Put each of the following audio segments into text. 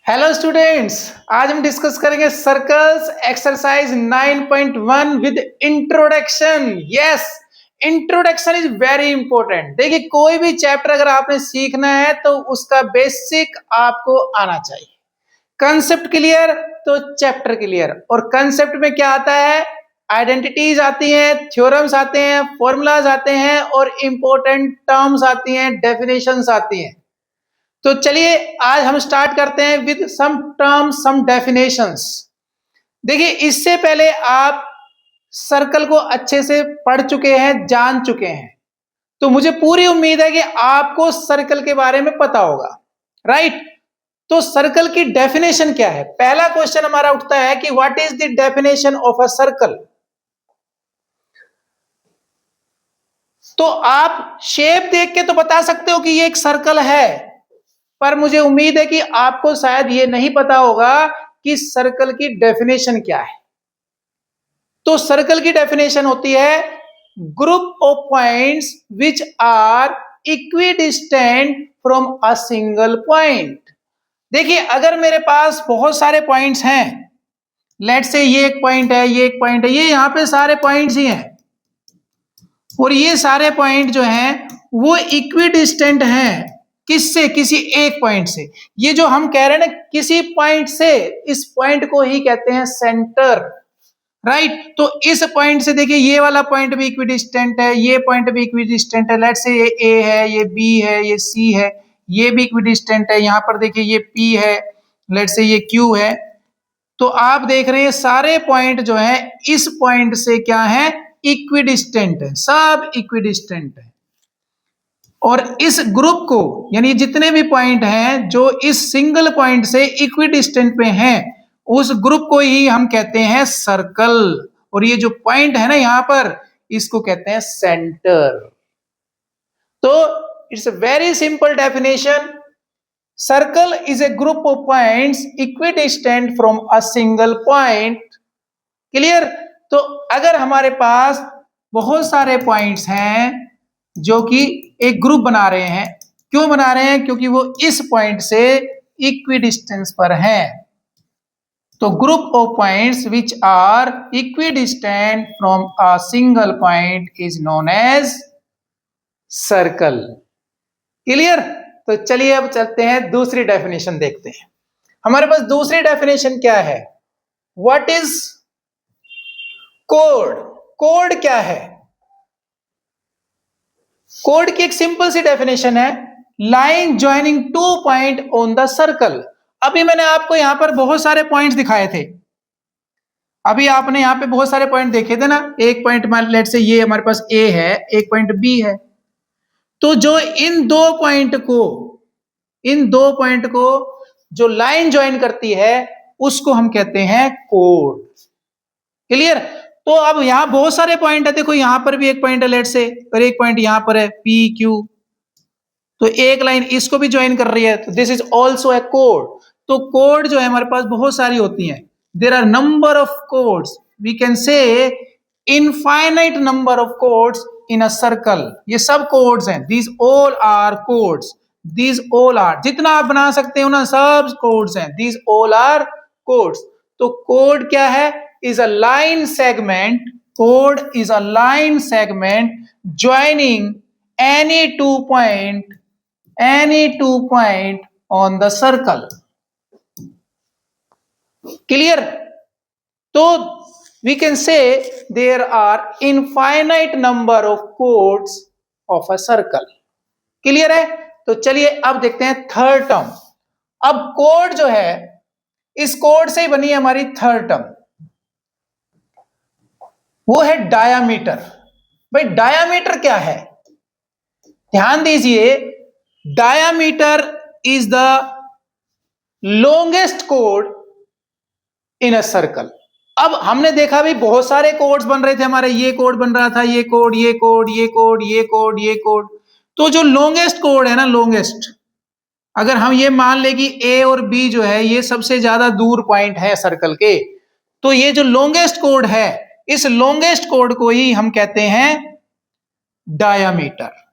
Hello students, आज हम discuss करेंगे circles exercise 9.1 with introduction. Yes, introduction is very important. देखिए, कोई भी चैप्टर अगर आपने सीखना है तो उसका बेसिक आपको आना चाहिए। कंसेप्ट क्लियर तो चैप्टर क्लियर। और कंसेप्ट में क्या आता है? आइडेंटिटीज आती हैं, थ्योरम्स आते हैं, फॉर्मूलाज आते हैं और इंपॉर्टेंट टर्म्स आती हैं, डेफिनेशंस आती हैं। तो चलिए आज हम स्टार्ट करते हैं with some terms, some definitions. देखिए, इससे पहले आप सर्कल को अच्छे से पढ़ चुके हैं, जान चुके हैं, तो मुझे पूरी उम्मीद है कि आपको सर्कल के बारे में पता होगा, राइट? तो सर्कल की डेफिनेशन क्या है? पहला क्वेश्चन हमारा उठता है कि what is the definition of a circle. तो आप शेप देख के तो बता सकते हो कि ये एक सर्कल है, पर मुझे उम्मीद है कि आपको शायद ये नहीं पता होगा कि सर्कल की डेफिनेशन क्या है। तो सर्कल की डेफिनेशन होती है group of points which are equidistant from a single point. देखिए, अगर मेरे पास बहुत सारे पॉइंट्स हैं, लेट्स से ये एक पॉइंट है, ये एक पॉइंट है, ये यहां पे सारे पॉइंट्स ही हैं, और ये सारे पॉइंट जो हैं वो इक्विडिस्टेंट हैं। किससे? किसी एक पॉइंट से। ये जो हम कह रहे हैं ना, किसी पॉइंट से, इस पॉइंट को ही कहते हैं सेंटर, राइट? तो इस पॉइंट से देखिए, ये वाला पॉइंट भी इक्विडिस्टेंट है, ये पॉइंट भी इक्विडिस्टेंट है। लेट्स से ये ए है, ये बी है, ये सी है, ये भी इक्विडिस्टेंट है। यहां पर देखिए ये पी है, लेट्स से ये क्यू है। तो आप देख रहे हैं सारे पॉइंट जो है इस पॉइंट से क्या है? इक्विडिस्टेंट है, सब इक्विडिस्टेंट है। और इस ग्रुप को, यानी जितने भी पॉइंट हैं जो इस सिंगल पॉइंट से इक्विडिस्टेंट पे हैं, उस ग्रुप को ही हम कहते हैं सर्कल। और ये जो पॉइंट है ना यहां पर, इसको कहते हैं सेंटर। तो it's a very simple definition. Circle is a group of points equidistant from a single point. Clear? तो अगर हमारे पास बहुत सारे पॉइंट्स हैं जो कि एक ग्रुप बना रहे हैं, क्यों बना रहे हैं? क्योंकि वो इस पॉइंट से इक्विडिस्टेंस पर हैं। तो group of points which are equidistant from a single point is known as circle. Clear? तो चलिए अब चलते हैं, दूसरी डेफिनेशन देखते हैं। हमारे पास दूसरी डेफिनेशन क्या है? What is code? कोड क्या है? कोड की एक सिंपल सी डेफिनेशन है, line joining two point on the circle. अभी मैंने आपको यहां पर बहुत सारे पॉइंट्स दिखाए थे, अभी आपने यहां पे बहुत सारे पॉइंट देखे थे ना। एक पॉइंट मान लेट से ये हमारे पास ए है, एक पॉइंट बी है। तो जो इन दो पॉइंट को जो लाइन ज्वाइन करती है उसको हम कहते हैं कोड। क्लियर? तो अब यहां बहुत सारे पॉइंट है, देखो यहां पर भी एक पॉइंट है लेट से, और एक पॉइंट यहां पर है पी क्यू। तो एक लाइन इसको भी ज्वाइन कर रही है, तो दिस इज ऑल्सो ए कोड। तो कोड जो है हमारे पास बहुत सारी होती हैं। There are number of chords, we can say infinite number of chords in a circle. ये सब कोड्स हैं, these all are chords, these all are, जितना आप बना सकते हो ना सब कोड्स हैं, दीज ऑल आर कोड्स। तो कोड क्या है? इज अ लाइन सेगमेंट, कोड is a line segment joining any two point on the circle. Clear? तो we can say there are infinite number of chords of a circle. Clear है? तो चलिए अब देखते हैं थर्ड टर्म। अब code जो है, इस कोड से ही बनी है हमारी थर्ड टर्म, वो है डायामीटर। भाई डायामीटर क्या है? ध्यान दीजिए, diameter is the longest code in a circle. अब हमने देखा भी बहुत सारे कोड्स बन रहे थे हमारे, ये कोड बन रहा था, ये कोड, ये कोड, ये कोड, ये कोड, ये कोड। तो जो लॉन्गेस्ट कोड है ना, लॉन्गेस्ट, अगर हम ये मान ले कि ए और बी जो है ये सबसे ज्यादा दूर पॉइंट है सर्कल के, तो ये जो लॉन्गेस्ट कोड है, इस लॉन्गेस्ट कोड को ही हम कहते हैं डायामीटर।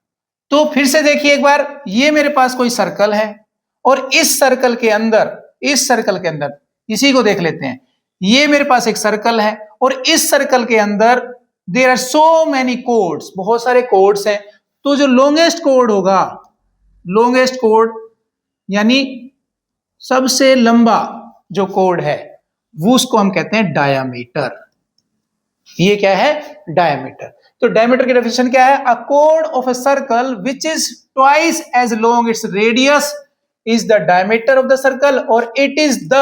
तो फिर से देखिए एक बार, ये मेरे पास कोई सर्कल है, और इस सर्कल के अंदर, इस सर्कल के अंदर इसी को देख लेते हैं। ये मेरे पास एक सर्कल है और इस सर्कल के अंदर there are so many chords, बहुत सारे कोड्स हैं। तो जो लॉन्गेस्ट कोड होगा, लॉन्गेस्ट कोड यानी सबसे लंबा जो कोड है वो उसको हम कहते हैं डायामीटर। ये क्या है? डायामीटर। तो डायमीटर की डेफिनेशन क्या है? अ कोड of a circle which is twice as long its radius is the diameter of the circle और इट इज द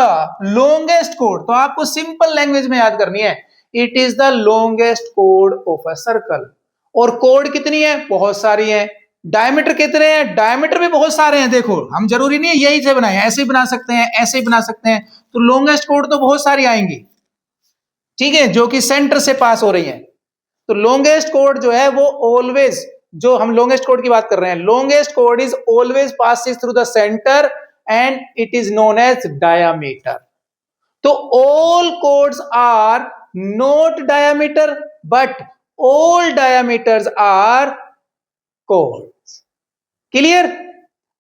लॉन्गेस्ट कोड। तो आपको सिंपल लैंग्वेज में याद करनी है, इट इज द लॉन्गेस्ट कोड ऑफ अ सर्कल। और कोड कितनी है? बहुत सारी है। डायमीटर कितने हैं? डायमीटर भी बहुत सारे हैं। देखो, हम जरूरी नहीं है यही से बनाए, ऐसे ही बना सकते हैं, ऐसे ही बना सकते हैं। तो लॉन्गेस्ट कोड तो बहुत सारी आएंगी, ठीक है, जो कि सेंटर से पास हो रही है। तो लॉन्गेस्ट कोड जो है वो ऑलवेज, जो हम लॉन्गेस्ट कोड की बात कर रहे हैं, लॉन्गेस्ट कोड is always passes through the centre and it is known as diameter. तो all chords are not diameter but all diameters are chords. Clear?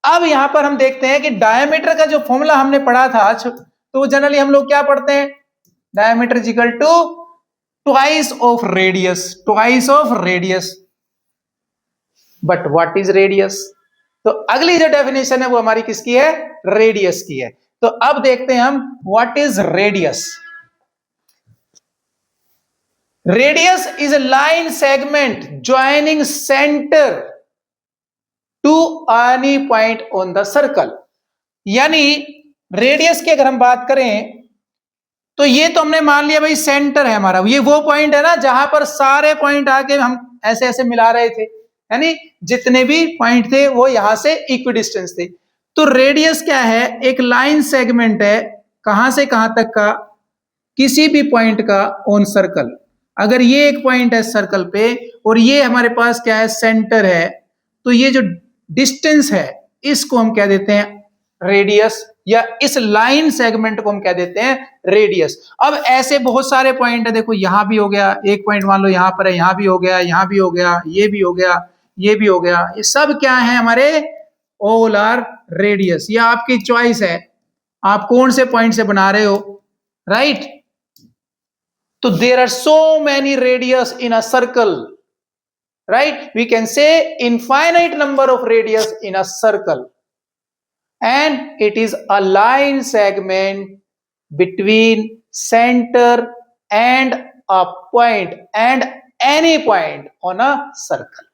अब यहां पर हम देखते हैं कि डायामीटर का जो फॉर्मूला हमने पढ़ा था, तो जनरली हम लोग क्या पढ़ते हैं? Diameter is equal to twice of radius, twice of radius. But what is radius? तो अगली जो डेफिनेशन है वो हमारी किसकी है? रेडियस की है। तो अब देखते हैं हम what is radius. Radius is a line segment joining centre to any point on the circle. यानी रेडियस की अगर हम बात करें तो ये तो हमने मान लिया भाई सेंटर है हमारा, ये वो पॉइंट है ना जहां पर सारे पॉइंट आके हम ऐसे ऐसे मिला रहे थे, यानी जितने भी पॉइंट थे वो यहां से इक्वी डिस्टेंस थे। तो रेडियस क्या है? एक लाइन सेगमेंट है, कहां से कहां तक का? किसी भी पॉइंट का ऑन सर्कल। अगर ये एक पॉइंट है सर्कल पे और ये हमारे पास क्या है? सेंटर है, तो ये जो डिस्टेंस है इसको हम क्या देते हैं? रेडियस। या इस लाइन सेगमेंट को हम क्या देते हैं? रेडियस। अब ऐसे बहुत सारे पॉइंट है, देखो यहां भी हो गया एक पॉइंट, मान लो यहां पर है, यहां भी हो गया, यहां भी हो गया, ये भी हो गया, ये भी हो गया, ये सब क्या है हमारे? All are radius. ये आपकी चॉइस है, आप कौन से पॉइंट से बना रहे हो, राइट? तो there are so many radius in a circle, right? We can say infinite number of radius in a circle, and it is a line segment between center and a point and any point on a circle.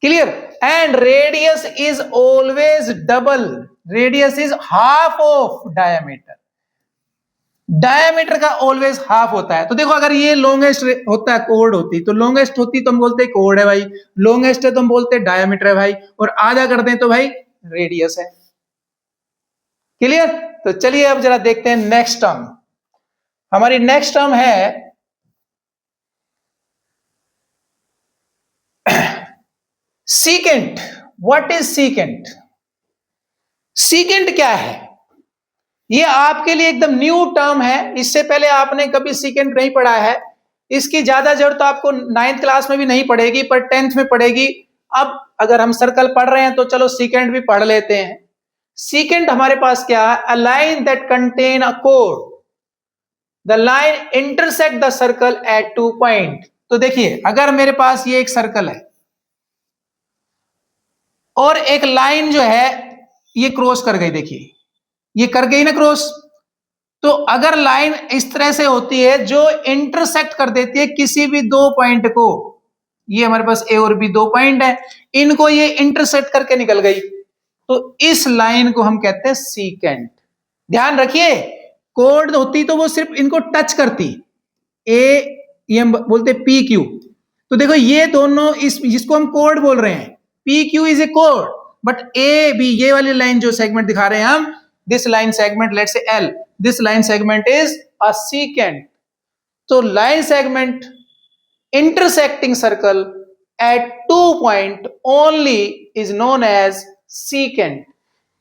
Clear? And radius is always double. Radius is half of diameter. Diameter का always half होता है। तो देखो, अगर ये longest होता है, code होती तो लॉन्गेस्ट होती तो हम बोलते कोड है भाई, लॉन्गेस्ट है तो हम बोलते डायमीटर है भाई, और आधा कर दें तो भाई रेडियस है। क्लियर? तो चलिए अब जरा देखते हैं नेक्स्ट टर्म। हमारी नेक्स्ट टर्म है secant. What is secant? Secant क्या है? ये आपके लिए एकदम न्यू टर्म है, इससे पहले आपने कभी सीकेंट नहीं पढ़ा है। इसकी ज्यादा जरूरत आपको 9th क्लास में भी नहीं पड़ेगी, पर 10th में पड़ेगी। अब अगर हम सर्कल पढ़ रहे हैं तो चलो सीकेंट भी पढ़ लेते हैं। सीकेंट हमारे पास क्या है? A line that contain a code, the line intersect the circle eight 2 point. तो देखिए, अगर मेरे पास ये एक सर्कल है और एक लाइन जो है ये क्रॉस कर गई, देखिए ये कर गई ना क्रॉस। तो अगर लाइन इस तरह से होती है जो इंटरसेक्ट कर देती है किसी भी 2 पॉइंट को, ये हमारे पास ए और बी 2 पॉइंट है, इनको ये इंटरसेक्ट करके निकल गई, तो इस लाइन को हम कहते हैं सीकेंट। ध्यान रखिए, कोड होती तो वो सिर्फ इनको टच करती, ए ये हम बोलते पी क्यू। तो देखो ये दोनों, इस जिसको हम कोड बोल रहे हैं, पी क्यू इज ए कोड, बट ए बी ये वाली लाइन जो सेगमेंट दिखा रहे हैं हम, this line segment, let's say L, this line segment is a secant. So line segment intersecting circle at 2 point only is known as secant.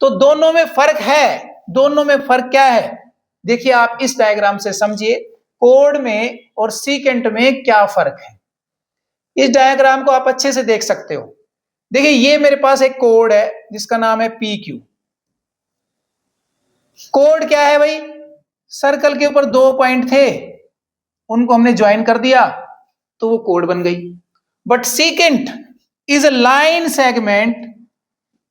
तो दोनों में फर्क है। दोनों में फर्क क्या है? देखिए, आप इस डायग्राम से समझिए कोड में और सीकेंट में क्या फर्क है। इस डायग्राम को आप अच्छे से देख सकते हो। देखिए, ये मेरे पास एक कोड है जिसका नाम है पी क्यू। कोड क्या है भाई? सर्कल के ऊपर 2 पॉइंट थे, उनको हमने ज्वाइन कर दिया तो वो कोड बन गई। But secant is a line segment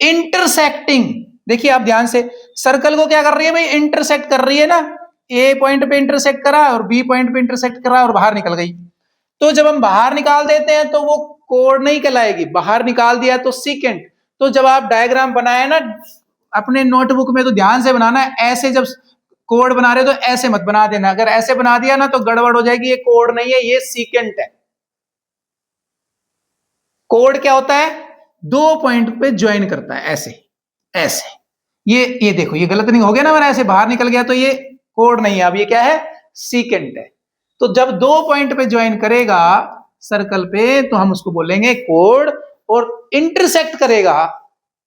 intersecting, देखिए आप ध्यान से, सर्कल को क्या कर रही है भाई? इंटरसेक्ट कर रही है ना, ए पॉइंट पे इंटरसेक्ट करा और बी पॉइंट पे इंटरसेक्ट करा और बाहर निकल गई। तो जब हम बाहर निकाल देते हैं तो वो कोड नहीं कहलाएगी, बाहर निकाल दिया तो सीकेंट। तो जब आप डायग्राम बनाए ना अपने नोटबुक में तो ध्यान से बनाना, ऐसे जब कोड बना रहे हो तो ऐसे मत बना देना, अगर ऐसे बना दिया ना तो गड़बड़ हो जाएगी, ये कोड नहीं है, ये सीकेंट है। कोड क्या होता है? 2 पॉइंट पे ज्वाइन करता है, ऐसे ऐसे। ये देखो, ये गलत नहीं हो गया ना, मेरा ऐसे बाहर निकल गया तो ये कोड नहीं है, अब ये क्या है? सीकेंट है। तो जब 2 पॉइंट पे ज्वाइन करेगा सर्कल पे तो हम उसको बोलेंगे कोड, और इंटरसेक्ट करेगा,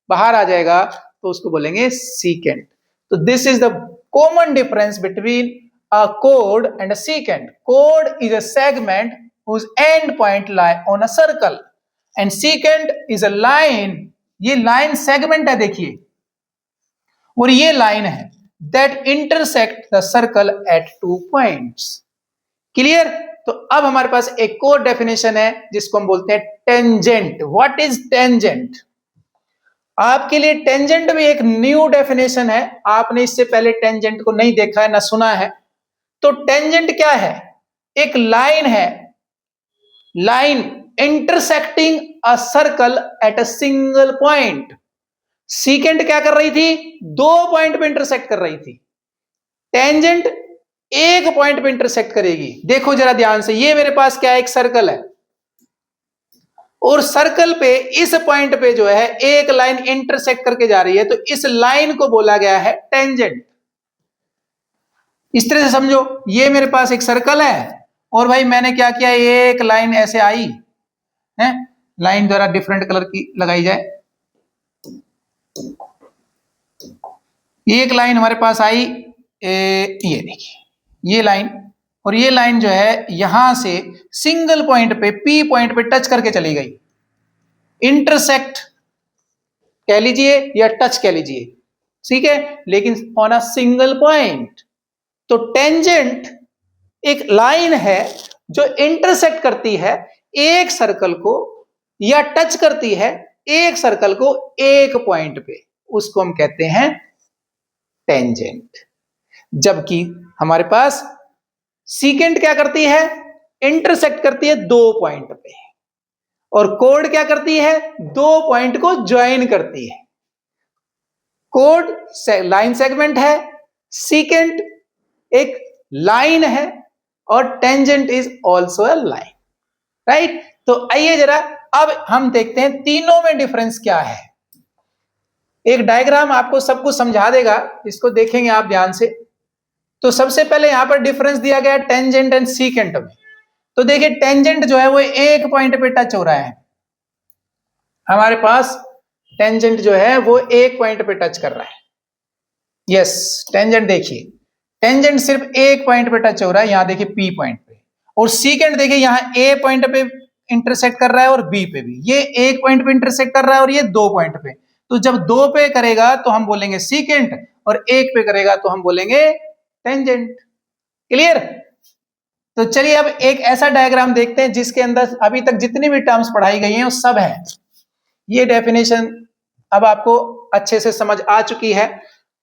बाहर आ जाएगा तो उसको बोलेंगे सीकेंट। तो this is the common difference between a code and a secant. Code is a segment whose end point lie on a circle and secant is a line, ये लाइन सेगमेंट है देखिए, और ये लाइन है that intersect the circle at 2 points। Clear? तो अब हमारे पास एक और डेफिनेशन है जिसको हम बोलते हैं टेंजेंट। What is tangent? आपके लिए टेंजेंट भी एक न्यू डेफिनेशन है, आपने इससे पहले टेंजेंट को नहीं देखा है ना सुना है। तो टेंजेंट क्या है? एक लाइन है, line intersecting a circle at a single point. Secant क्या कर रही थी? 2 पॉइंट पे इंटरसेक्ट कर रही थी, टेंजेंट 1 पॉइंट पे इंटरसेक्ट करेगी। देखो जरा ध्यान से, ये मेरे पास क्या है? एक सर्कल है, और सर्कल पे इस पॉइंट पे जो है एक लाइन इंटरसेक्ट करके जा रही है, तो इस लाइन को बोला गया है टेंजेंट। इस तरह से समझो, ये मेरे पास एक सर्कल है और भाई मैंने क्या किया, एक लाइन ऐसे आई है, लाइन द्वारा डिफरेंट कलर की लगाई जाए, एक लाइन हमारे पास आई, ये देखिए ये लाइन, और ये लाइन जो है यहां से सिंगल पॉइंट पे पी पॉइंट पे टच करके चली गई। इंटरसेक्ट कह लीजिए या टच कह लीजिए, ठीक है, लेकिन ऑन अ सिंगल पॉइंट। तो टेंजेंट एक लाइन है जो इंटरसेक्ट करती है एक सर्कल को, या टच करती है एक सर्कल को एक पॉइंट पे, उसको हम कहते हैं टेंजेंट। जबकि हमारे पास सीकेंट क्या करती है? इंटरसेक्ट करती है 2 पॉइंट पे, और कोड क्या करती है? 2 पॉइंट को ज्वाइन करती है। कोड लाइन सेगमेंट है, सीकेंट एक लाइन है, और tangent is also a line, right? तो आइए जरा अब हम देखते हैं तीनों में डिफरेंस क्या है। एक डायग्राम आपको सब कुछ समझा देगा, इसको देखेंगे आप ध्यान से। तो सबसे पहले यहां पर डिफरेंस दिया गया टेंजेंट एंड सीकेंट में। तो देखिए टेंजेंट जो है वो एक पॉइंट पे टच हो रहा है, हमारे पास टेंजेंट जो है वो एक पॉइंट पे टच कर रहा है। यस, टेंजेंट देखिए, टेंजेंट सिर्फ एक पॉइंट पे टच हो रहा है, यहां देखिए पी पॉइंट पे, और सीकेंट देखिए यहां ए पॉइंट पे इंटरसेक्ट कर रहा है और बी पे भी, ये एक पॉइंट पे इंटरसेक्ट कर रहा है और ये 2 पॉइंट पे। तो जब 2 पे करेगा तो हम बोलेंगे सीकेंट, और 1 पे करेगा तो हम बोलेंगे टेंजेंट। क्लियर? तो चलिए अब एक ऐसा डायग्राम देखते हैं जिसके अंदर अभी तक जितनी भी टर्म्स पढ़ाई गई हैं वो सब है। ये डेफिनेशन अब आपको अच्छे से समझ आ चुकी है,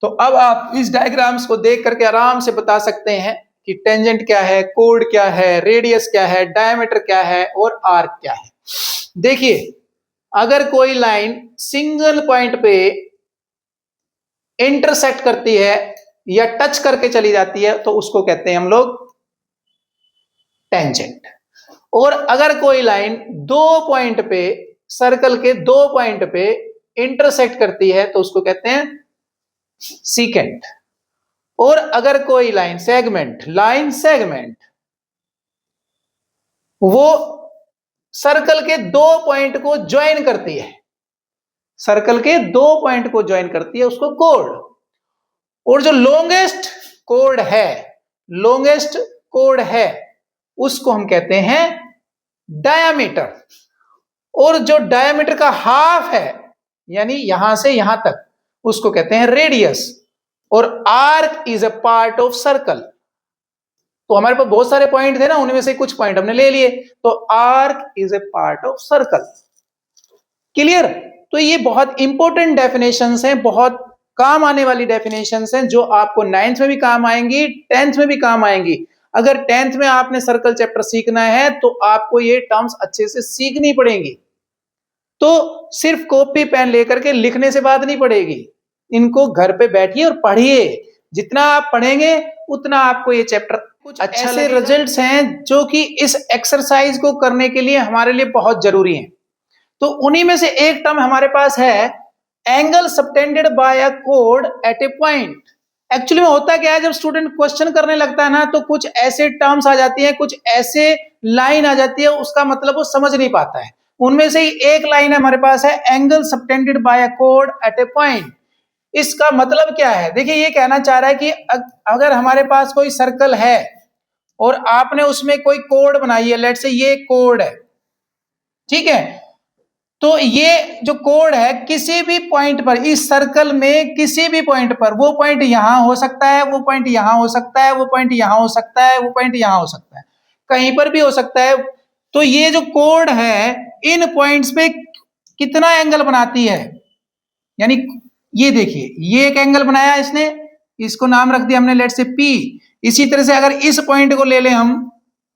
तो अब आप इस डायग्राम्स को देख करके आराम से बता सकते हैं कि टेंजेंट क्या है, कोड क्या है, रेडियस क्या है, डायमीटर क्या है और आर्क क्या है। देखिए अगर कोई लाइन सिंगल पॉइंट पे इंटरसेक्ट करती है या टच करके चली जाती है तो उसको कहते हैं हम लोग टेंजेंट। और अगर कोई लाइन 2 पॉइंट पे, सर्कल के 2 पॉइंट पे इंटरसेक्ट करती है तो उसको कहते हैं सीकेंट। और अगर कोई लाइन सेगमेंट वो सर्कल के 2 पॉइंट को ज्वाइन करती है, सर्कल के 2 पॉइंट को ज्वाइन करती है, उसको कोड। और जो लॉन्गेस्ट कोड है उसको हम कहते हैं डायामीटर। और जो डायामीटर का हाफ है, यानी यहां से यहां तक, उसको कहते हैं रेडियस। और arc is a part of circle. तो हमारे पास बहुत सारे पॉइंट थे ना, उनमें से कुछ पॉइंट हमने ले लिए। तो arc is a part of circle. Clear? तो ये बहुत इंपॉर्टेंट डेफिनेशंस हैं, बहुत काम आने वाली डेफिनेशंस हैं, जो आपको 9th में भी काम आएंगी, 10th में भी काम आएंगी। अगर 10th में आपने सर्कल चैप्टर सीखना है तो आपको ये टर्म्स अच्छे से सीखनी पड़ेंगी। तो सिर्फ कॉपी पेन लेकर के लिखने से बात नहीं पड़ेगी, इनको घर पे बैठिए और पढ़िए। जितना आप पढ़ेंगे उतना आपको ये चैप्टर कुछ अच्छा ऐसे रिजल्ट्स हैं जो कि इस एक्सरसाइज को करने के लिए हमारे लिए बहुत जरूरी हैं। तो उन्हीं में से एक टर्म हमारे पास है एंगल सबटेंडेड बाय अ कोड एट ए पॉइंट। एक्चुअली में होता क्या है, जब स्टूडेंट क्वेश्चन करने लगता है ना, तो कुछ ऐसे टर्म्स आ जाती हैं, कुछ ऐसे लाइन आ जाती है, उसका मतलब वो समझ नहीं पाता है। उनमें से ही एक लाइन हमारे पास है, एंगल सबटेंडेड बाय अ कोड एट ए पॉइंट। इसका मतलब क्या है? देखिए, ये कहना चाह रहा है कि अगर हमारे पास कोई सर्कल है और आपने उसमें कोई कोड बनाई है, लेट्स से ये कोड है, ठीक है, तो ये जो कोड है किसी भी पॉइंट पर, इस सर्कल में किसी भी पॉइंट पर, वो पॉइंट यहां हो सकता है, वो पॉइंट यहां हो सकता है, वो पॉइंट यहां हो सकता है, वो पॉइंट यहां हो सकता है, कहीं पर भी हो सकता है। तो ये जो कोड है इन पॉइंट्स पे कितना एंगल बनाती है, यानी ये देखिए, ये एक एंगल बनाया इसने, इसको नाम रख दिया हमने लेट से पी। इसी तरह से अगर इस पॉइंट को ले लें हम,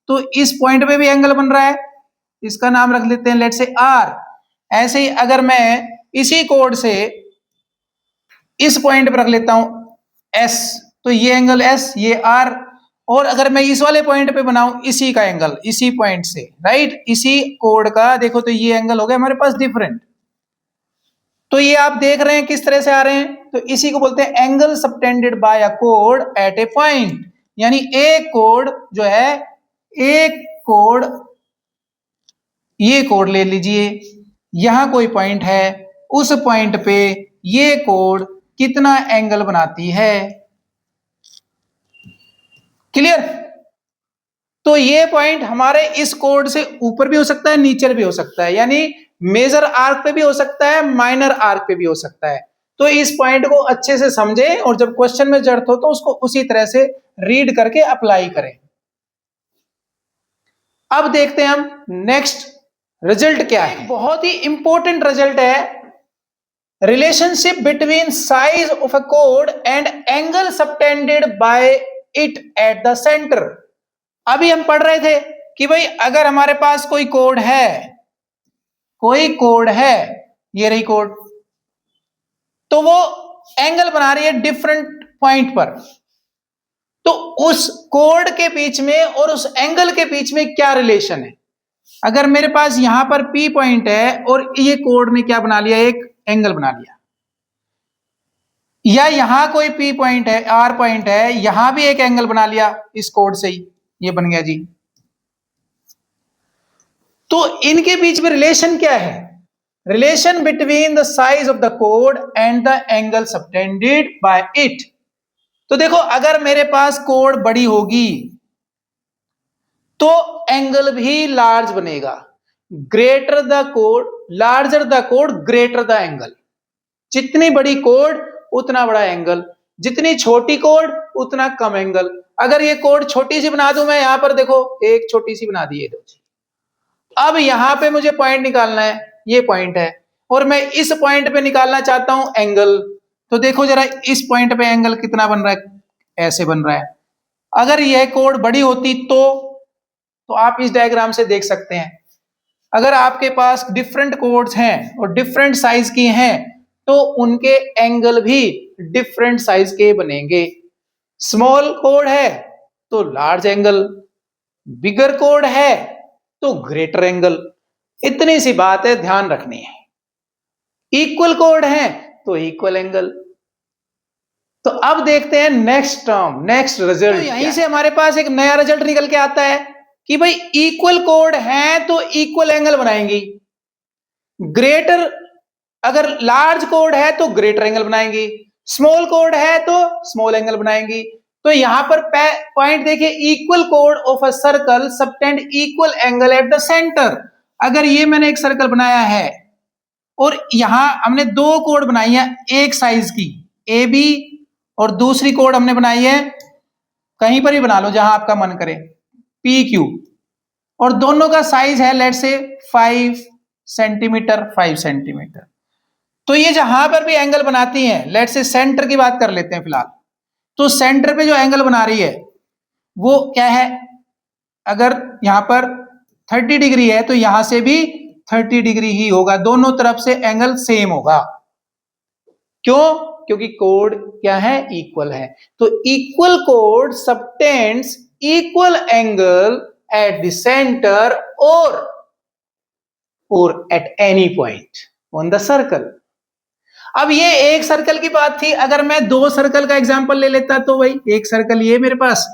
तो इस पॉइंट पे भी एंगल बन रहा है, इसका नाम रख लेते हैं लेट से आर। ऐसे ही अगर मैं इसी कोड से इस पॉइंट पर रख लेता हूं एस, तो ये एंगल एस, ये आर। और अगर मैं इस वाले पॉइंट पे बनाऊं इसी का एंगल, इसी पॉइंट से, राइट, इसी कोड का, देखो तो ये एंगल हो गया हमारे पास डिफरेंट। तो ये आप देख रहे हैं किस तरह से आ रहे हैं, तो इसी को बोलते हैं एंगल सबटेंडेड बाय अ कोड एट ए पॉइंट। यानी एक कोड जो है, एक कोड, ये कोड ले लीजिए, यहां कोई पॉइंट है, उस पॉइंट पे ये कोड कितना एंगल बनाती है। क्लियर? तो ये पॉइंट हमारे इस कोड से ऊपर भी हो सकता है, नीचे भी हो सकता है, यानी मेजर आर्क पे भी हो सकता है, माइनर आर्क पे भी हो सकता है। तो इस पॉइंट को अच्छे से समझें और जब क्वेश्चन में जरूरत हो तो उसको उसी तरह से रीड करके अप्लाई करें। अब देखते हैं हम नेक्स्ट रिजल्ट क्या है। बहुत ही इंपॉर्टेंट रिजल्ट है, relationship between size of a code and angle subtended bye it at the centre. अभी हम पढ़ रहे थे कि भाई अगर हमारे पास कोई कोड है, कोई कोड है, ये रही कोड, तो वो एंगल बना रही है डिफरेंट पॉइंट पर, तो उस कोड के बीच में और उस एंगल के बीच में क्या रिलेशन है। अगर मेरे पास यहां पर P पॉइंट है और ये कोड ने क्या बना लिया, एक एंगल बना लिया, या यहां कोई P पॉइंट है, R पॉइंट है, यहां भी एक एंगल बना लिया इस कोड से ही, ये बन गया जी। तो इनके बीच में रिलेशन क्या है? Relation between the size of the code and the angle subtended bye it. तो देखो, अगर मेरे पास कोड बड़ी होगी तो एंगल भी लार्ज बनेगा। Greater the code, larger the code, greater the angle. जितनी बड़ी कोड उतना बड़ा एंगल, जितनी छोटी कोड उतना कम एंगल। अगर ये कोड छोटी सी बना दूं मैं, यहां पर देखो एक छोटी सी बना दी है, अब यहां पे मुझे पॉइंट निकालना है, ये पॉइंट है, और मैं इस पॉइंट पे निकालना चाहता हूं एंगल। तो देखो जरा इस पॉइंट पे एंगल कितना बन रहा है, ऐसे बन रहा है। अगर यह कोड बड़ी होती तो आप इस डायग्राम से देख सकते हैं, अगर आपके पास डिफरेंट कोड्स हैं और डिफरेंट साइज की हैं तो उनके एंगल भी डिफरेंट साइज के बनेंगे। स्मॉल कोड है तो लार्ज एंगल, बिगर कोड है तो ग्रेटर एंगल। इतनी सी बात है, ध्यान रखनी है। इक्वल कोड है तो इक्वल एंगल। तो अब देखते हैं नेक्स्ट टर्म, नेक्स्ट रिजल्ट। तो यहीं से हमारे पास एक नया रिजल्ट निकल के आता है कि भाई इक्वल कोड है तो इक्वल एंगल बनाएंगी। ग्रेटर, अगर लार्ज कोड है तो ग्रेटर एंगल बनाएंगी, स्मॉल कोड है तो स्मॉल एंगल बनाएंगी। तो यहां पर पॉइंट देखिए, equal code of a circle subtend equal angle at the centre. अगर ये मैंने एक सर्कल बनाया है और यहां हमने दो कोड बनाई है एक साइज की, ए बी और दूसरी कोड हमने बनाई है, कहीं पर भी बना लो जहां आपका मन करे, पी क्यू, और दोनों का साइज है लेट से 5 सेंटीमीटर 5 सेंटीमीटर। तो ये जहां पर भी एंगल बनाती हैं, लेट से सेंटर की बात कर लेते हैं फिलहाल, तो सेंटर पे जो एंगल बना रही है वो क्या है, अगर यहां पर 30 डिग्री है तो यहां से भी 30 डिग्री ही होगा, दोनों तरफ से एंगल सेम होगा। क्यों? क्योंकि कोड क्या है, इक्वल है। तो इक्वल कोड subtends equal angle at the centre और at any point on the circle. अब ये एक सर्कल की बात थी, अगर मैं दो सर्कल का एग्जांपल ले लेता तो भाई एक सर्कल ये मेरे पास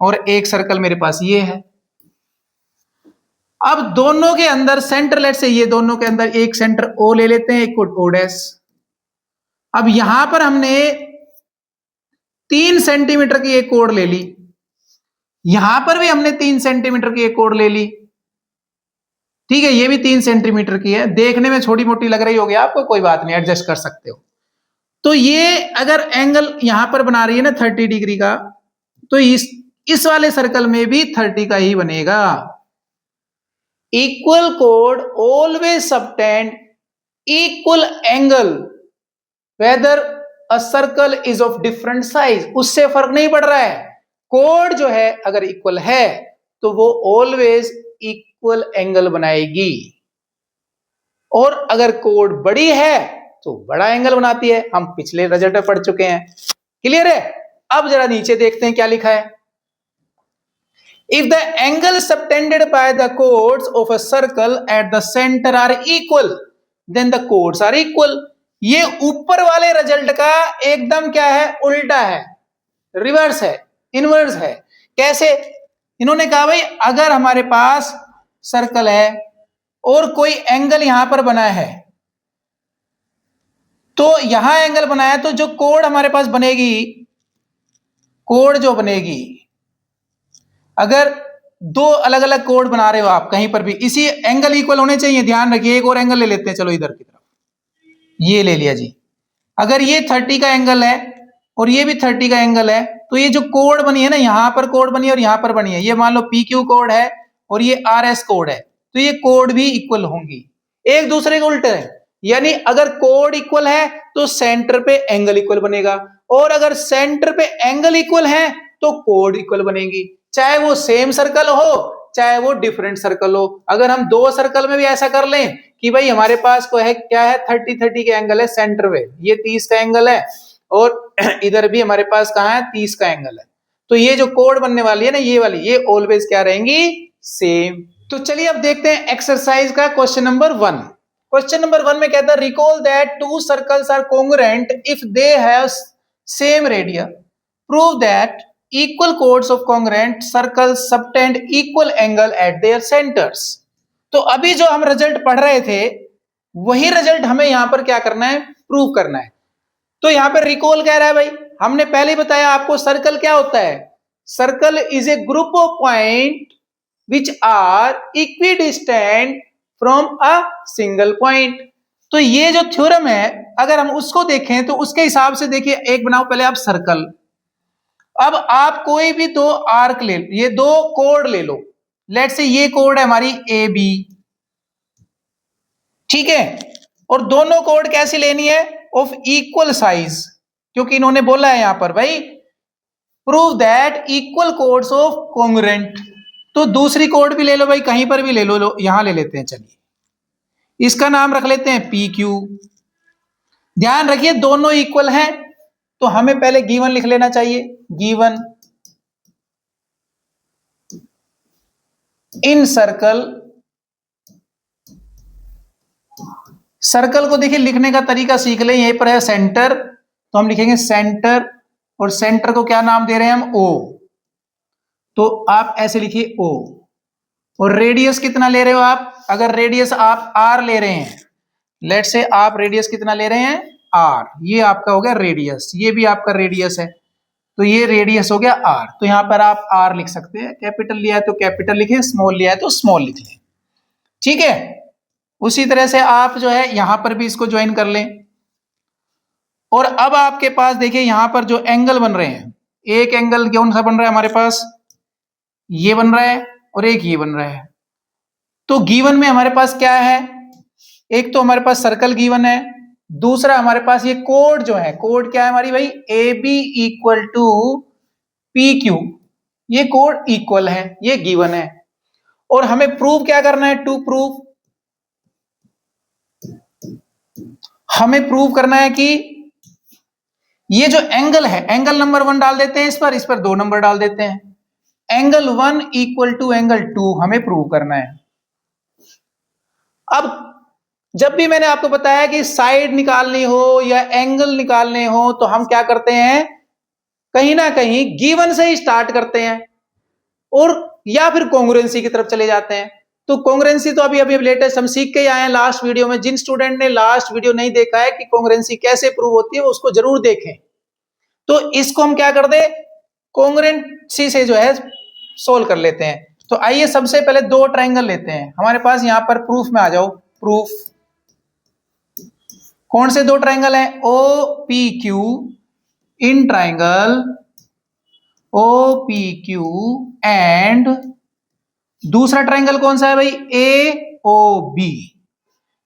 और एक सर्कल मेरे पास ये है। अब दोनों के अंदर सेंटर, लेट से ये दोनों के अंदर एक सेंटर ओ ले लेते हैं, एक कोड ओ डैश। अब यहां पर हमने 3 सेंटीमीटर की एक कोड ले ली, यहां पर भी हमने 3 सेंटीमीटर की एक कोड ले ली, ठीक है, ये भी 3 सेंटीमीटर की है, देखने में छोटी मोटी लग रही होगी आपको, कोई बात नहीं, एडजस्ट कर सकते हो। तो ये अगर एंगल यहां पर बना रही है ना 30 डिग्री का, तो इस वाले सर्कल में भी 30 का ही बनेगा। Equal code always subtend equal angle weather a circle is of different size, उससे फर्क नहीं पड़ रहा है, कोड जो है अगर इक्वल है तो वो ऑलवेज इक्वल एंगल बनाएगी, और अगर कोड बड़ी है तो बड़ा एंगल बनाती है। हम पिछले रिजल्ट में पढ़ चुके हैं, क्लियर है। अब जरा नीचे देखते हैं क्या लिखा है। If the angle subtended by the chords of a circle at the centre are equal then the chords are equal. ये ऊपर वाले रिजल्ट का एकदम क्या है, उल्टा है, रिवर्स है, इनवर्स है। कैसे? इन्होंने कहा भाई अगर हमारे पास सर्कल है और कोई एंगल यहां पर बना है, तो यहां एंगल बनाया तो जो कोड हमारे पास बनेगी, कोड जो बनेगी, अगर दो अलग अलग कोड बना रहे हो आप कहीं पर भी, इसी एंगल इक्वल होने चाहिए, ध्यान रखिए। एक और एंगल ले लेते हैं, चलो इधर की तरफ, ये ले लिया जी। अगर ये 30 का एंगल है और ये भी 30 का एंगल है, तो ये जो कोड बनी है ना, यहां पर कोड बनी है और यहां पर बनी है, ये मान लो पी क्यू कोड है और ये आर एस कोड है, तो ये कोड भी इक्वल होंगी, एक दूसरे के उल्टे है। यानी अगर कोड इक्वल है तो सेंटर पे एंगल इक्वल बनेगा, और अगर सेंटर पे एंगल इक्वल है तो कोड इक्वल बनेगी, चाहे वो सेम सर्कल हो चाहे वो डिफरेंट सर्कल हो। अगर हम दो सर्कल में भी ऐसा कर लें कि भाई हमारे पास को है क्या है, 30 के एंगल है सेंटर में, ये 30 का एंगल है, और इधर भी हमारे पास कहां है 30 का एंगल है, तो ये जो कोड बनने वाली है ना, ये वाली, ये ऑलवेज क्या रहेंगी, सेम। तो चलिए अब देखते हैं एक्सरसाइज का क्वेश्चन नंबर 1। क्वेश्चन नंबर 1 में कहता है recall that two circles are congruent if they have same radius, prove that equal chords of congruent circles subtend equal angle at their centres. तो अभी जो हम रिजल्ट पढ़ रहे थे वही रिजल्ट हमें यहां पर क्या करना है, प्रूव करना है। तो यहां पर रिकॉल कह रहा है भाई, हमने पहले ही बताया आपको सर्कल क्या होता है, circle is a group of point which are equidistant from a single point. तो ये जो थ्योरम है अगर हम उसको देखें तो उसके हिसाब से देखिए, एक बनाओ पहले आप सर्कल, अब आप कोई भी दो आर्क ले लो, ये दो कोड ले लो, लेट से ये कोड है हमारी ए बी, ठीक है, और दोनों कोड कैसी लेनी है, ऑफ इक्वल साइज, क्योंकि इन्होंने बोला है यहां पर भाई prove that equal chords of congruent. तो दूसरी कोड भी ले लो भाई, कहीं पर भी ले लो, यहां ले लेते हैं, चलिए इसका नाम रख लेते हैं पी क्यू। ध्यान रखिए दोनों इक्वल हैं, तो हमें पहले गिवन लिख लेना चाहिए, गिवन इन सर्कल। सर्कल को देखिए लिखने का तरीका सीख लें, यहीं पर है सेंटर, तो हम लिखेंगे सेंटर, और सेंटर को क्या नाम दे रहे हैं हम, ओ, तो आप ऐसे लिखिए ओ। और रेडियस कितना ले रहे हो आप, अगर रेडियस आप आर ले रहे हैं, लेट से आप रेडियस कितना ले रहे हैं आर, ये आपका हो गया रेडियस, ये भी आपका रेडियस है, तो ये रेडियस हो गया आर। तो यहां पर आप आर लिख सकते हैं, कैपिटल लिया है तो कैपिटल लिखे, स्मॉल लिया है तो स्मॉल लिख लें, ठीक है। उसी तरह से आप जो है यहां पर भी इसको ज्वाइन कर लें, और अब आपके पास देखिए यहां पर जो एंगल बन रहे हैं, एक एंगल कौन सा बन रहा है हमारे पास, ये बन रहा है और एक ये बन रहा है। तो गिवन में हमारे पास क्या है, एक तो हमारे पास सर्कल गिवन है, दूसरा हमारे पास ये कोड जो है, कोड क्या है हमारी भाई, A B equal to P Q, ये कोड इक्वल है, ये गिवन है। और हमें प्रूव क्या करना है, टू प्रूव, हमें प्रूव करना है कि ये जो एंगल है, एंगल नंबर 1 डाल देते हैं इस पर 2 नंबर डाल देते हैं, एंगल 1 इक्वल टू एंगल 2 हमें प्रूव करना है। अब जब भी मैंने आपको बताया कि साइड निकालनी हो या एंगल निकालने हो तो हम क्या करते हैं, कहीं ना कहीं गिवन से ही स्टार्ट करते हैं और या फिर कॉन्ग्रुएंसी की तरफ चले जाते हैं। तो कॉन्ग्रुएंसी तो अभी अभी लेटेस्ट हम सीख के आए हैं लास्ट वीडियो में। जिन स्टूडेंट ने लास्ट वीडियो नहीं देखा है कि कॉन्ग्रुएंसी कैसे प्रूव होती है, वो उसको जरूर देखें। तो इसको हम क्या कर दे, कॉन्ग्रुएंसी से जो है सोल्व कर लेते हैं। तो आइए सबसे पहले 2 ट्रायंगल लेते हैं। हमारे पास यहां पर प्रूफ में आ जाओ, प्रूफ कौन से 2 ट्रायंगल हैं, O P Q in triangle O P Q and दूसरा ट्रायंगल कौन सा है भाई, ए ओ बी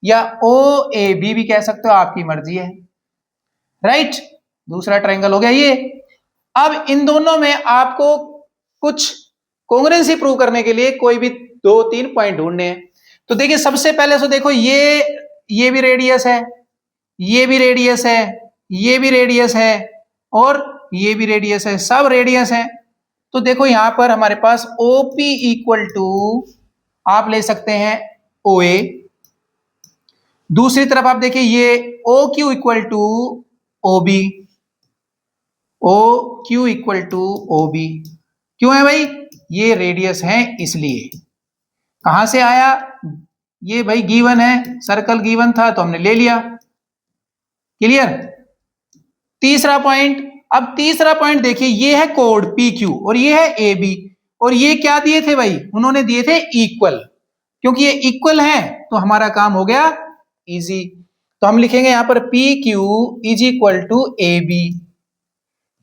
या ओ ए बी भी कह सकते हो, आपकी मर्जी है, राइट। दूसरा ट्रायंगल हो गया ये। अब इन दोनों में आपको कुछ कॉन्ग्रुएंसी प्रूव करने के लिए कोई भी 2-3 पॉइंट ढूंढने हैं। तो देखिए सबसे पहले तो देखो ये भी रेडियस है, ये भी रेडियस है, ये भी रेडियस है और ये भी रेडियस है, सब रेडियस है। तो देखो यहां पर हमारे पास OP इक्वल टू आप ले सकते हैं OA, दूसरी तरफ आप देखिए ये OQ equal to OB, OQ equal to OB। क्यों है भाई, ये रेडियस है इसलिए। कहां से आया, ये भाई गिवन है, सर्कल गिवन था तो हमने ले लिया, क्लियर। तीसरा पॉइंट, अब तीसरा पॉइंट देखिए ये है कोड PQ और ये है AB, और ये क्या दिए थे भाई, उन्होंने दिए थे इक्वल। क्योंकि ये इक्वल है तो हमारा काम हो गया इजी। तो हम लिखेंगे यहां पर PQ is equal to AB,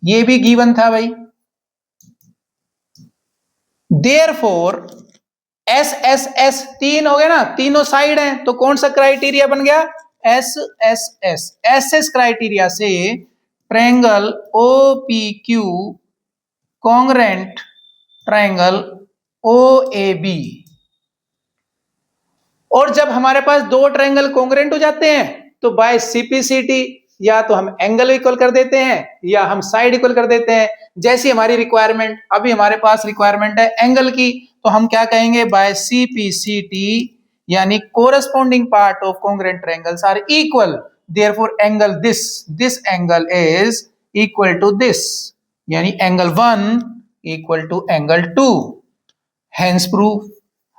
ये भी गिवन था भाई। देयरफॉर SSS 3 हो गया ना, तीनों साइड हैं, तो कौन सा क्राइटेरिया बन गया, SSS। SS क्राइटेरिया से triangle OPQ congruent triangle OAB। और जब हमारे पास 2 ट्रायंगल कॉन्ग्रुएंट हो जाते हैं तो बाय CPCT या तो हम एंगल इक्वल कर देते हैं या हम साइड इक्वल कर देते हैं, जैसी हमारी रिक्वायरमेंट। अभी हमारे पास रिक्वायरमेंट है एंगल की, तो हम क्या कहेंगे, बाय CPCT यानी corresponding part of congruent triangles are equal, therefore angle this angle is equal to this, यानी angle 1 equal to angle 2। Hence proof,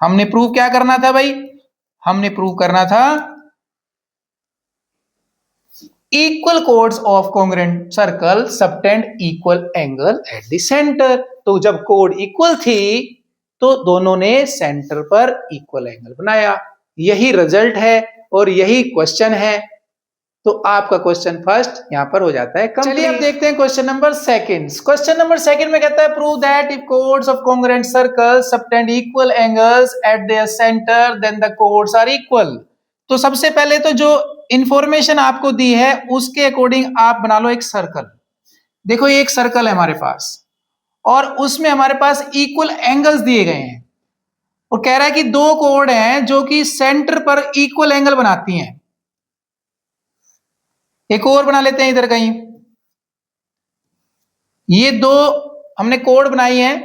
हमने प्रूफ क्या करना था भाई, हमने प्रूव करना था equal chords of congruent circle subtend equal angle at the centre. तो जब कोड इक्वल थी तो दोनों ने सेंटर पर इक्वल एंगल बनाया, यही रिजल्ट है और यही क्वेश्चन है। तो आपका क्वेश्चन फर्स्ट यहां पर हो जाता है कंप्लीट। चलिए अब देखते हैं क्वेश्चन नंबर 2। क्वेश्चन नंबर 2 में कहता है prove that if chords of congruent circle subtend equal angles at their centre then the chords are equal. तो सबसे पहले तो जो इंफॉर्मेशन आपको दी है उसके अकॉर्डिंग आप बना लो एक सर्कल। देखो ये एक सर्कल है हमारे पास और उसमें हमारे पास इक्वल एंगल्स दिए गए हैं और कह रहा है कि 2 कोड हैं जो कि सेंटर पर इक्वल एंगल बनाती हैं। एक और बना लेते हैं इधर कहीं, ये 2 हमने कोड बनाई है,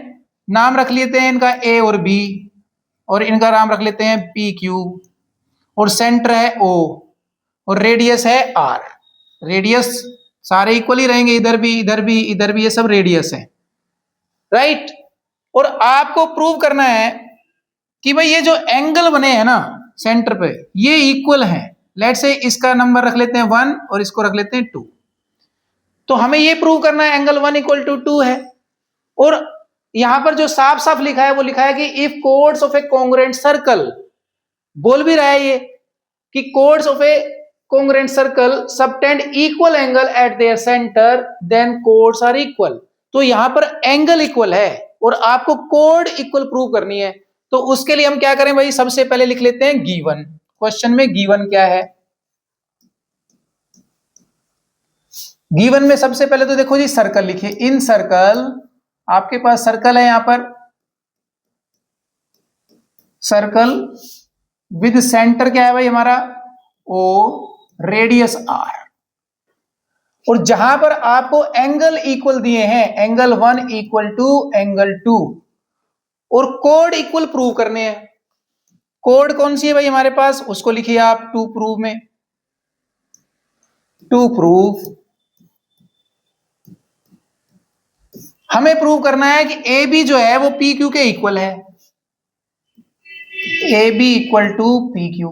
नाम रख लेते हैं इनका A और B और इनका नाम रख लेते हैं PQ और सेंटर है O और रेडियस है R। रेडियस सारे इक्वल ही रहेंगे, इधर भी इधर भी इधर भी, ये सब रेडियस है, राइट। और आपको प्रूव करना है कि भाई ये जो एंगल बने हैं ना सेंटर पे ये इक्वल हैं। लेट से इसका नंबर रख लेते हैं 1 और इसको रख लेते हैं 2। तो हमें ये प्रूव करना है एंगल 1 इक्वल टू 2 है। और यहां पर जो साफ साफ लिखा है वो लिखा है कि if chords of A congruent circle, बोल भी रहा है ये कि codes of A congruent circle subtend equal angle at their center then chords are equal। तो यहां पर एंगल इक्वल है और आपको कोड इक्वल प्रूव करनी है, तो उसके लिए हम क्या करें भाई, सबसे पहले लिख लेते हैं गिवन। क्वेश्चन में गिवन क्या है, गिवन में सबसे पहले तो देखो जी सर्कल लिखिए, इन सर्कल, आपके पास सर्कल है यहां पर, सर्कल विद सेंटर क्या है भाई हमारा ओ, रेडियस आर, और जहां पर आपको एंगल इक्वल दिए हैं, एंगल 1 इक्वल टू एंगल 2, और कोड इक्वल प्रूव करने हैं। कोड कौन सी है भाई हमारे पास, उसको लिखिए आप टू प्रूव में, टू प्रूव हमें प्रूव करना है कि ए बी जो है वो पी क्यू के इक्वल है, A B equal to P Q.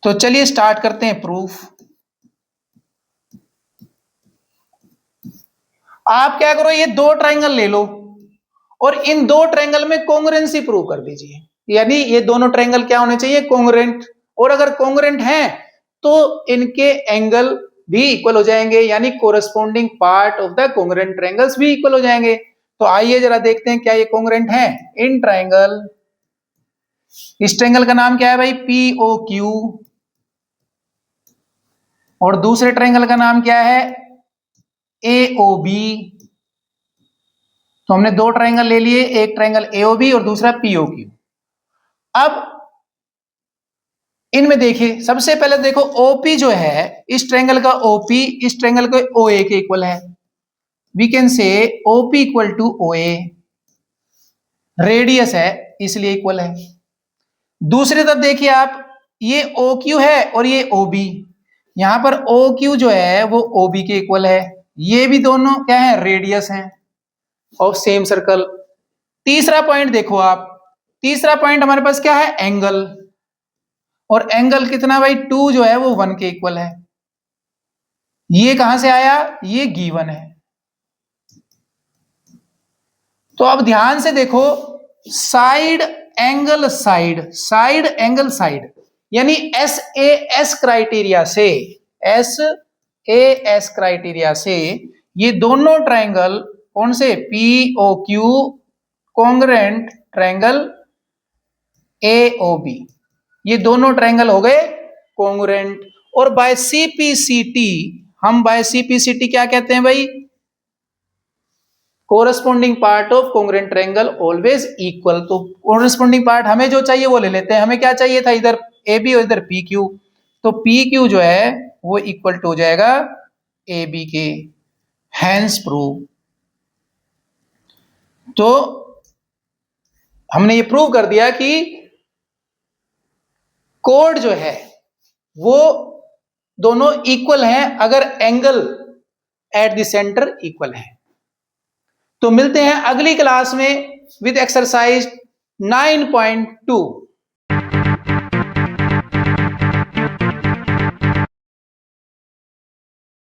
तो चलिए स्टार्ट करते हैं प्रूफ। आप क्या करो, ये दो ट्राइंगल ले लो और इन दो ट्राइंगल में कॉन्ग्रुएंसी प्रूव कर दीजिए, यानी ये दोनों ट्राइंगल क्या होने चाहिए, कॉन्ग्रुएंट, और अगर कॉन्ग्रुएंट हैं तो इनके एंगल भी इक्वल हो जाएंगे, यानी corresponding part of the congruent triangles भी इक्वल हो जाएंगे। तो आइए जरा देखते हैं क्या ये कॉन्ग्रुएंट हैं। इन ट्राइंगल, इस ट्राइंगल का नाम क्या है भाई, पी ओ क्यू, और दूसरे ट्राइंगल का नाम क्या है, ए ओ बी। तो हमने दो ट्राइंगल ले लिए, एक ट्राइंगल एओबी और दूसरा पीओक्यू। अब इनमें देखिए, सबसे पहले देखो ओपी जो है, इस ट्राइंगल का ओपी इस ट्राइंगल के ओए के इक्वल है, we can say O P equal to O A, radius है इसलिए इक्वल है। दूसरी तरफ देखिए आप, ये ओ क्यू है और ये ओ बी, यहां पर ओ क्यू जो है वो ओ बी के इक्वल है, ये भी दोनों क्या है, रेडियस हैं ऑफ सेम सर्कल। तीसरा पॉइंट देखो आप, तीसरा पॉइंट हमारे पास क्या है, एंगल, और एंगल कितना भाई, 2 जो है वो 1 के इक्वल है। ये कहां से आया, ये गिवन है। तो अब ध्यान से देखो, side angle side, side angle side, यानी एस ए एस क्राइटेरिया से, एस ए एस क्राइटेरिया से ये दोनों ट्राइंगल कौन से, P O Q congruent triangle A O B, ये दोनों ट्राइंगल हो गए कॉन्ग्रुएंट। और बाय सीपीसीटी, हम बाय सीपीसीटी क्या कहते हैं भाई, corresponding part of congruent triangle always equal. तो कोरस्पॉन्डिंग पार्ट हमें जो चाहिए वो ले लेते हैं, हमें क्या चाहिए था, इधर ए बी और इधर पी क्यू, तो पी क्यू जो है वो इक्वल टू हो जाएगा ए बी के, हैंस प्रूव। तो हमने ये प्रूव कर दिया कि कोड जो है वो दोनों इक्वल हैं अगर angle at the centre equal है। तो मिलते हैं अगली क्लास में विद एक्सरसाइज 9.2।